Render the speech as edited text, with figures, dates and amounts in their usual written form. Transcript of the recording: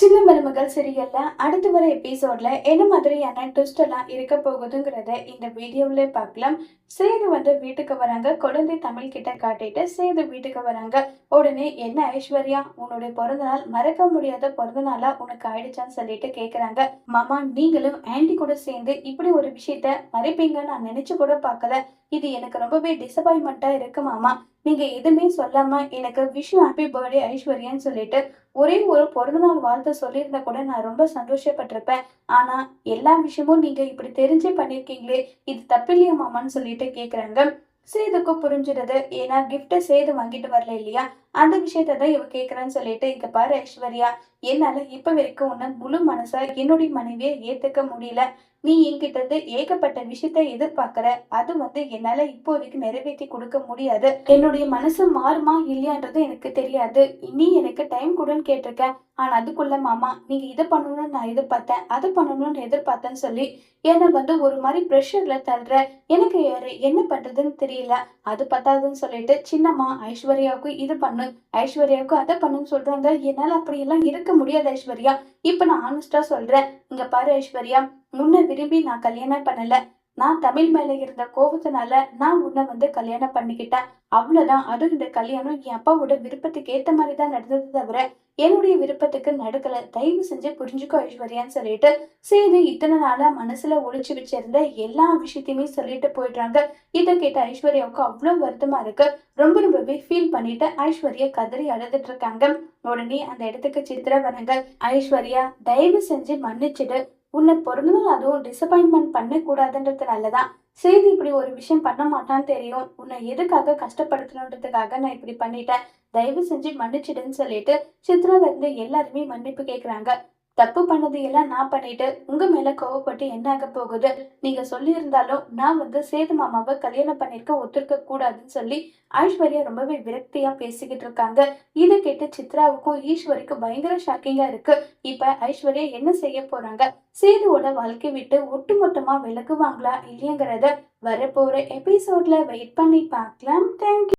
சின்ன மருமகள் சீரியல்ல அடுத்து வர எபிசோட்ல என்ன மாதிரியான ட்விஸ்ட் எல்லாம் இருக்க போகுதுங்கிறத இந்த வீடியோல பார்க்கலாம். சேது வீட்டுக்கு வராங்க. குழந்தை தமிழ் கிட்ட காட்டிட்டு சேது வீட்டுக்கு வராங்க. உடனே என்ன ஐஸ்வர்யா, உன்னுடைய பிறந்த நாள் மறக்க முடியாத பிறந்த நாளா உனக்கு ஆயிடுச்சான்னு சொல்லிட்டு கேக்குறாங்க. மாமா, நீங்களும் ஆன்டி கூட சேர்ந்து இப்படி ஒரு விஷயத்த மறைப்பீங்கன்னு நான் நினைச்சு கூட பார்க்கல. இது எனக்கு ரொம்பவே டிசப்பாயின்மெண்டா இருக்கு மாமா. நீங்க எதுவுமே சொல்லாம எனக்கு விஷ் ஹாப்பி பர்த்டே ஐஸ்வர்யான்னு சொல்லிட்டு ஒரே ஒரு பிறந்தநாள் வாழ்த்து சொல்லியிருந்தா கூட நான் ரொம்ப சந்தோஷப்பட்டிருப்பேன். ஆனா எல்லா விஷயமும் நீங்க இப்படி தெரிஞ்சே பண்ணிருக்கீங்களே, இது தப்பில்லையா மாமான்னு சொல்லிட்டு கேக்குறாங்க. சேதுக்கு புரிஞ்சிடுது. ஏன்னா கிஃப்ட சேது வாங்கிட்டு வரல இல்லையா, அந்த விஷயத்த தான் இவ கேக்குறான்னு சொல்லிட்டு, இங்க பாரு ஐஸ்வர்யா, என்னால இப்ப வரைக்கும் உன்னை முழு மனசா என்னுடைய மனைவியை ஏத்துக்க முடியல. நீ என்கிட்ட இருந்து ஏகப்பட்ட விஷயத்த எதிர்பார்க்கிற. அது என்னால இப்போதைக்கு நிறைவேற்றி கொடுக்க முடியாது. என்னுடைய மனசு மாறுமா இல்லையான்றது எனக்கு தெரியாது. நீ எனக்கு டைம் கொடுன்னு கேட்டிருக்க. ஆனா அதுக்குள்ள மாமா, நீங்க இதை பண்ணணும்னு நான் எதிர்பார்த்தேன், அதை பண்ணணும்னு எதிர்பார்த்தேன்னு சொல்லி என்னை ஒரு மாதிரி ப்ரெஷர்ல தள்ளுற. எனக்கு யாரு என்ன பண்றதுன்னு தெரியல. அது பத்தாதுன்னு சொல்லிட்டு சின்னம்மா ஐஸ்வர்யாவுக்கு இது பண்ணு, ஐஸ்வர்யாவுக்கு அதை பண்ணுன்னு சொல்றாங்க. என்னால அப்படியெல்லாம் இருக்க முடியாது ஐஸ்வர்யா. இப்ப நான் ஆனஸ்டா சொல்றேன். இங்க பாரு ஐஸ்வர்யா, உன்னை விரும்பி நான் கல்யாணம் பண்ணல. நான் தமிழ் மேல இருந்த கோபத்தினால நான் உன்னை கல்யாணம் பண்ணிக்கிட்டேன். அவ்வளவுதான். அதுவும் இந்த கல்யாணம் என் அப்பாவோட விருப்பத்துக்கு ஏத்த மாதிரி தான் நடந்தது தவிர என்னுடைய விருப்பத்துக்கு நடக்கல. தயவு செஞ்சு புரிஞ்சுக்கோ ஐஸ்வர்யான்னு சொல்லிட்டு சரி இத்தனை நாளா மனசுல ஒளிச்சு வச்சிருந்த எல்லா விஷயத்தையுமே சொல்லிட்டு போயிடுறாங்க. இதை கேட்ட ஐஸ்வர்யாவுக்கு அவ்வளவு வருத்தமா இருக்கு. ரொம்பவே ஃபீல் பண்ணிட்டு ஐஸ்வர்யா கதறி அழுதுட்டு இருக்காங்க. உடனே அந்த இடத்துக்கு சித்ரா வராங்க. ஐஸ்வர்யா, தயவு செஞ்சு மன்னிச்சிடு. உன்னை பிறந்தநாள் அதுவும் டிசப்பாயின்மெண்ட் பண்ணக்கூடாதுன்றதுனாலதான் சேது இப்படி ஒரு விஷயம் பண்ண மாட்டான்னு தெரியும். உன்னை எதுக்காக கஷ்டப்படுத்தணுன்றதுக்காக நான் இப்படி பண்ணிட்டேன். தயவு செஞ்சு மன்னிச்சிடுன்னு சொல்லிட்டு சித்ரால இருந்து எல்லாருமே மன்னிப்பு கேக்குறாங்க. தப்பு பண்ணது எல்லாம் நான் பண்ணிட்டு உங்க மேல கோவப்பட்டு என்ன ஆக போகுது? நீங்க சொல்லியிருந்தாலும் நான் சேது மாமாவை கல்யாணம் பண்ணிருக்க ஒத்துருக்க கூடாதுன்னு சொல்லி ஐஸ்வர்யா ரொம்பவே விரக்தியா பேசிக்கிட்டு இருக்காங்க. இதை கேட்டு சித்ராவுக்கும் ஈஸ்வரிக்கும் பயங்கர ஷாக்கிங்கா இருக்கு. இப்ப ஐஸ்வர்யா என்ன செய்ய போறாங்க? சேதுவோட வாழ்க்கை விட்டு ஒட்டுமொத்தமா விலகுவாங்களா இல்லையங்கிறத வரப்போற எபிசோட்ல வெயிட் பண்ணி பார்க்கலாம். தேங்க்யூ.